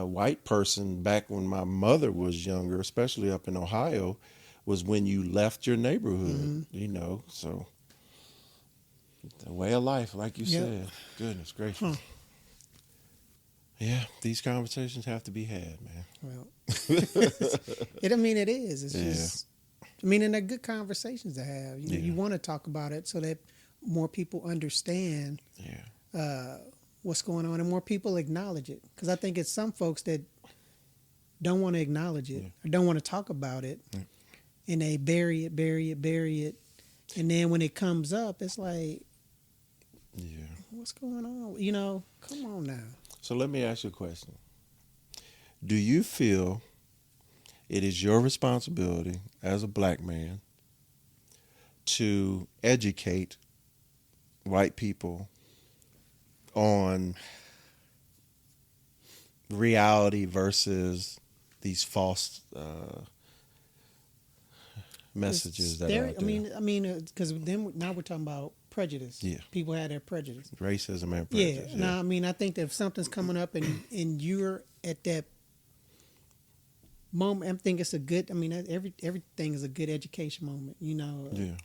white person back when my mother was younger, especially up in Ohio, was when you left your neighborhood. So the way of life, like you Yep. said. Goodness gracious. Yeah, these conversations have to be had, man. Well, I mean, it is. It's just. I mean, and they're good conversations to have. You want to talk about it so that more people understand. Yeah. What's going on, and more people acknowledge it. Because I think it's some folks that don't want to acknowledge it or don't want to talk about it, and they bury it, and then when it comes up, it's like, what's going on? Come on now. So let me ask you a question. Do you feel it is your responsibility as a black man to educate white people on reality versus these false messages that are out there? I mean, because then now we're talking about prejudice. Yeah. People had their prejudice. Racism and Yeah. prejudice. Now, I mean, I think that if something's coming up and you're at that moment. I think it's a good. I mean, everything is a good education moment.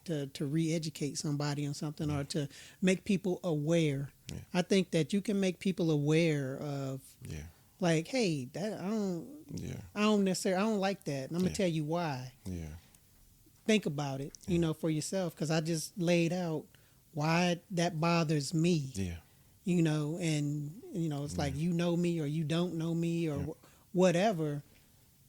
To re-educate somebody on something or to make people aware. Yeah. I think that you can make people aware of. Yeah. Like, hey, that I don't like that. And I'm gonna tell you why. Yeah. Think about it, for yourself, because I just laid out why that bothers me. Yeah. And it's like you know me or you don't know me or whatever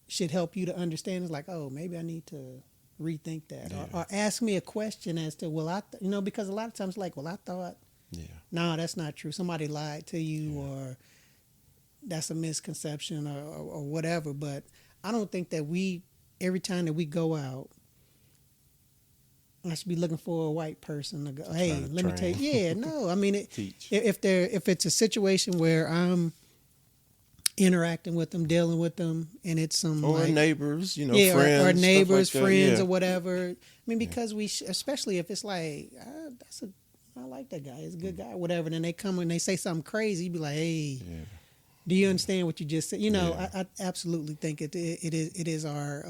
should help you to understand. It's like, oh, maybe I need to rethink that or ask me a question as to because a lot of times like, well, I thought, no, that's not true. Somebody lied to you or that's a misconception or whatever. But I don't think that every time that we go out, I should be looking for a white person to go, hey, let me tell you. Yeah, no. I mean, if it's a situation where I'm interacting with them, dealing with them, and it's some neighbors, friends, or neighbors, like friends, or whatever. I mean, because especially if it's like, I like that guy. He's a good guy, whatever. And then they come and they say something crazy, you be like, hey. Yeah. Do you understand what you just said? I absolutely think it is our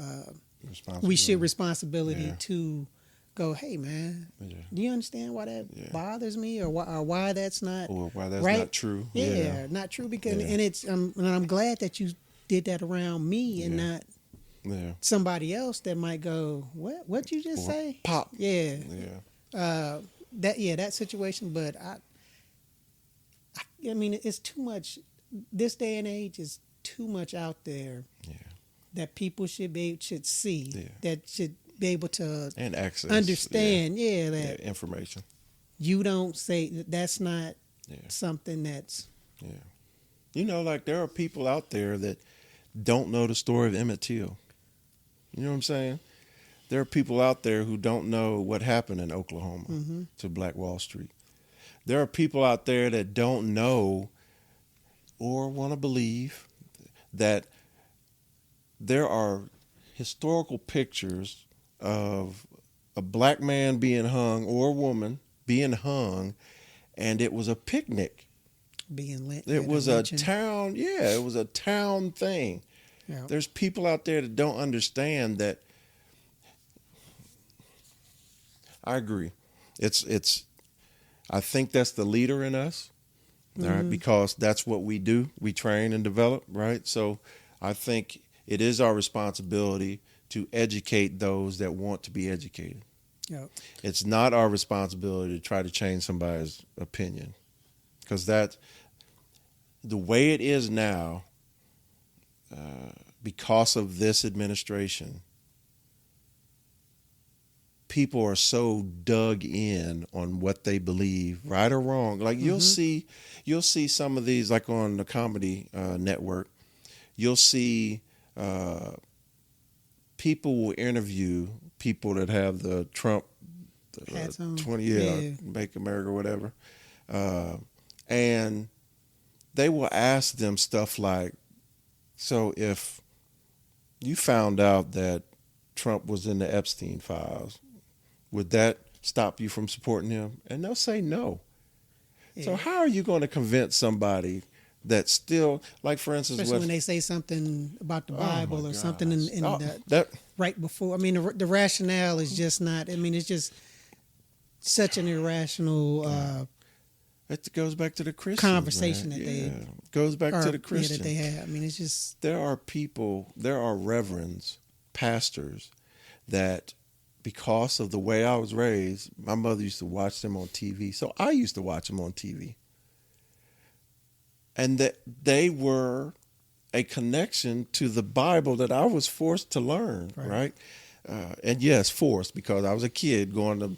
responsibility to go, hey man, do you understand why that bothers me or why that's not or why that's right? not true? Yeah, not true because and it's and I'm glad that you did that around me and not somebody else that might go, what you just say? Pop. Yeah. That situation, but I mean it's too much. This day and age is too much out there that people should see that should be able to and access understand that information. You don't say that's not something that's like there are people out there that don't know the story of Emmett Till. You know what I'm saying? There are people out there who don't know what happened in Oklahoma to Black Wall Street. There are people out there that don't know or want to believe that there are historical pictures of a black man being hung or a woman being hung, and it was a picnic. It was a town, it was a town thing. Yeah. There's people out there that don't understand that. I agree. I think that's the leader in us. All right, because that's what we do. We train and develop, right? So I think it is our responsibility to educate those that want to be educated. Yep. It's not our responsibility to try to change somebody's opinion, because that the way it is now, because of this administration, people are so dug in on what they believe, right or wrong. Like you'll see some of these, like on the comedy network, you'll see people will interview people that have the Trump 20 Make America whatever, and they will ask them stuff like, so if you found out that Trump was in the Epstein files, would that stop you from supporting him? And they'll say no. Yeah. So how are you going to convince somebody that still, like for instance, especially when they say something about the Bible or something right before? I mean, the rationale is just not. I mean, it's just such an irrational. It goes back to the Christians conversation that they goes back to the Christians that they have. I mean, it's just there are reverends, pastors that, because of the way I was raised, my mother used to watch them on TV. So I used to watch them on TV. And that they were a connection to the Bible that I was forced to learn, right? And yes, forced, because I was a kid going to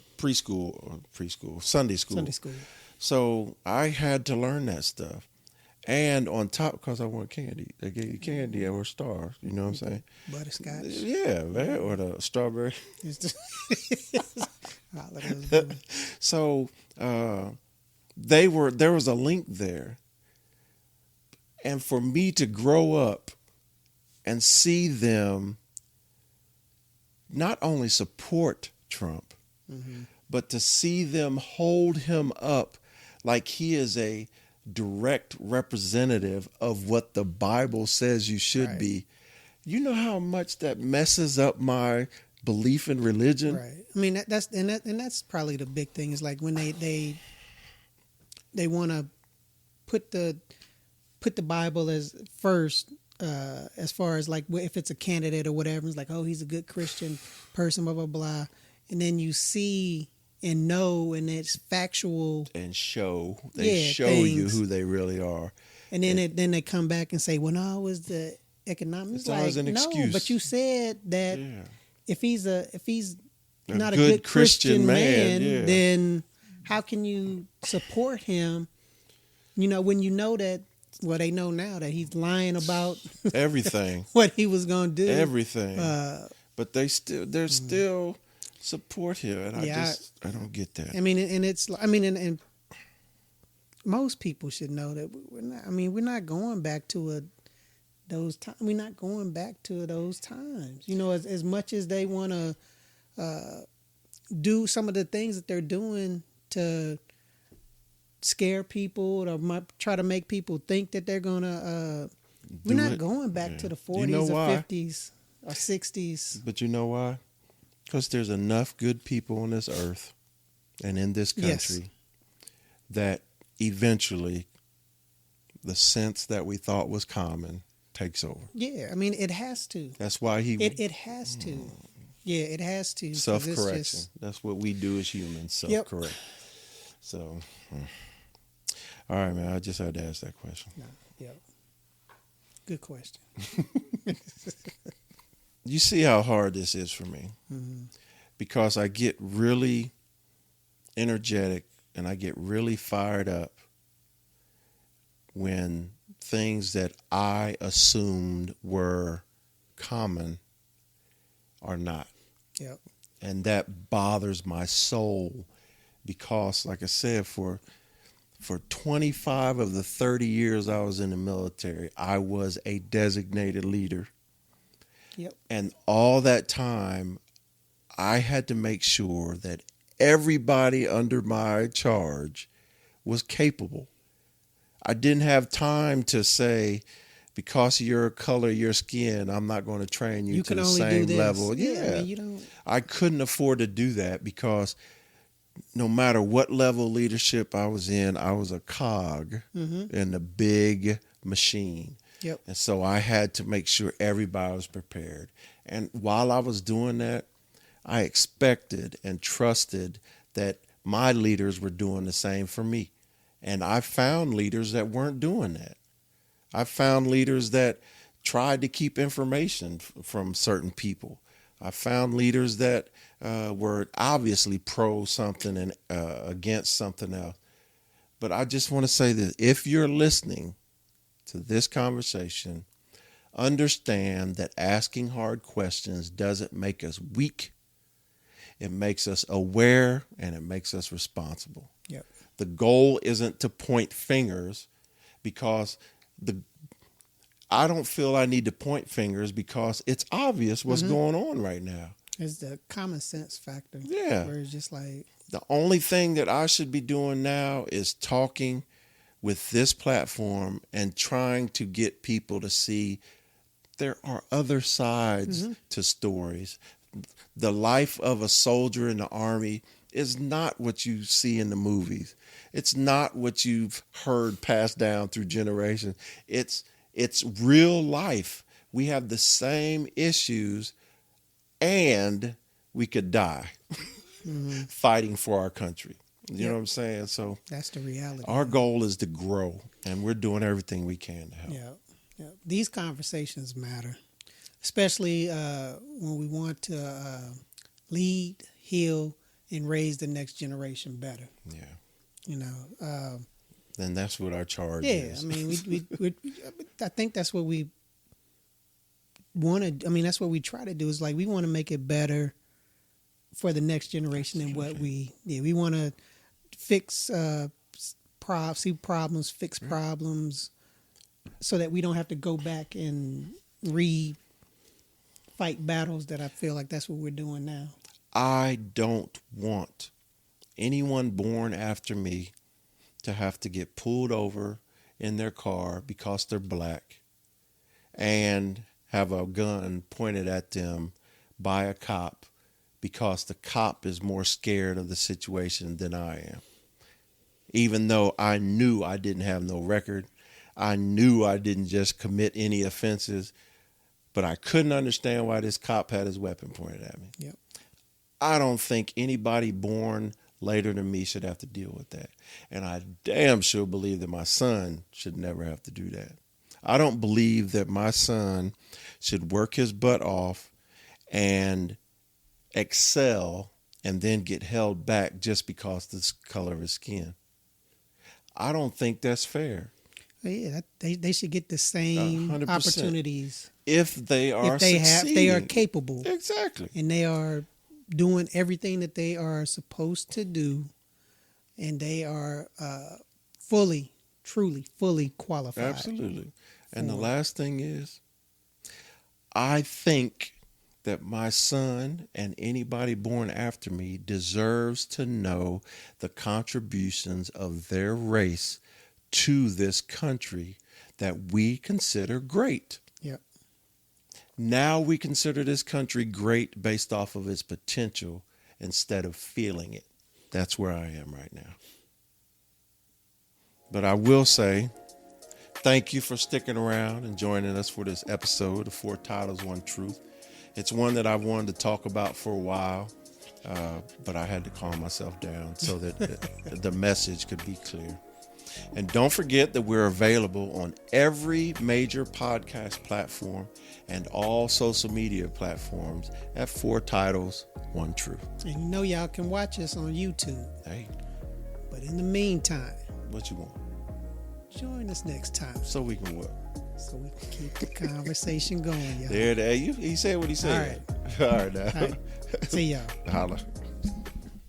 Sunday school. So I had to learn that stuff. And on top, because I want candy, they gave you candy or stars. You know what I'm saying? Butterscotch. Yeah, man, or the strawberry. So there was a link there. And for me to grow up and see them not only support Trump, but to see them hold him up like he is a direct representative of what the Bible says you should be, You know how much that messes up my belief in religion? Right. I mean, that's probably the big thing is like when they want to put the Bible as first, as far as like if it's a candidate or whatever. It's like, oh, he's a good Christian person, blah blah blah, and then you see and know, and it's factual And show things. you who they really are. And then they come back and say, well, no, it was the economics. It's always an excuse. But you said that Yeah. if he's not a good good Christian man, yeah. then how can you support him? You know, when you know that, well, they know now that he's lying about Everything. what he was going to do. Everything. But they still support him, and Yeah, I don't get that. I mean, and most people should know that we're not. I mean, we're not going back to those times. We're not going back to those times. You know, as much as they want to do some of the things that they're doing to scare people or try to make people think that they're gonna. We're not going back to the 40s or 50s or 60s. But you know why? Because there's enough good people on this earth and in this country that eventually the sense that we thought was common takes over. Yeah, I mean, it has to. That's why It has to. Yeah, it has to. 'Cause self-correction. That's what we do as humans, self-correct. So, all right, man, I just had to ask that question. No, yeah. Good question. You see how hard this is for me. Mm-hmm. Because I get really energetic and I get really fired up when things that I assumed were common are not. Yep. And that bothers my soul because, like I said, for 25 of the 30 years I was in the military, I was a designated leader. Yep. And all that time, I had to make sure that everybody under my charge was capable. I didn't have time to say, because of your color, your skin, I'm not going to train you to the same level. Yeah. I mean, you don't. I couldn't afford to do that because no matter what level leadership I was in, I was a cog in the big machine. Yep. And so I had to make sure everybody was prepared. And while I was doing that, I expected and trusted that my leaders were doing the same for me. And I found leaders that weren't doing that. I found leaders that tried to keep information from certain people. I found leaders that were obviously pro something and against something else. But I just want to say that if you're listening to this conversation, understand that asking hard questions doesn't make us weak. It makes us aware and it makes us responsible. Yep. The goal isn't to point fingers because I don't feel I need to point fingers because it's obvious what's going on right now. It's the common sense factor. Yeah. Where it's just like, The only thing that I should be doing now is talking with this platform and trying to get people to see there are other sides to stories. The life of a soldier in the Army is not what you see in the movies. It's not what you've heard passed down through generations. It's real life. We have the same issues and we could die fighting for our country. You know what I'm saying? So that's the reality. our goal is to grow, and we're doing everything we can to help. Yeah. These conversations matter, especially when we want to lead, heal, and raise the next generation better. Yeah. You know. Then that's what our charge Yeah, is. I mean, we I think that's what we want to. I mean, that's what we try to do. Is like we want to make it better for the next generation than what we. Yeah, we want to fix see problems, fix problems, so that we don't have to go back and fight battles that I feel like that's what we're doing now. I don't want anyone born after me to have to get pulled over in their car because they're black and have a gun pointed at them by a cop because the cop is more scared of the situation than I am. Even though I knew I didn't have no record, I knew I didn't just commit any offenses, but I couldn't understand why this cop had his weapon pointed at me. Yep. I don't think anybody born later than me should have to deal with that. And I damn sure believe that my son should never have to do that. I don't believe that my son should work his butt off and excel and then get held back just because of the color of his skin. I don't think that's fair. Yeah, they should get the same 100%. Opportunities if they are if they are capable. Exactly. And they are doing everything that they are supposed to do, and they are fully qualified. Absolutely. And the last thing is, I think that my son and anybody born after me deserves to know the contributions of their race to this country that we consider great. Yep. Now we consider this country great based off of its potential instead of feeling it. That's where I am right now. But I will say, thank you for sticking around and joining us for this episode of 4 Titles, 1 Truth. It's one that I've wanted to talk about for a while, but I had to calm myself down so that the message could be clear. And don't forget that we're available on every major podcast platform and all social media platforms at 4 Titles, 1 Truth. And you know y'all can watch us on YouTube. Hey. But in the meantime, What you want? Join us next time. So we can what? So we can keep the conversation going, y'all. There, he said what he said. All right. All right now. All right. See y'all. Holla.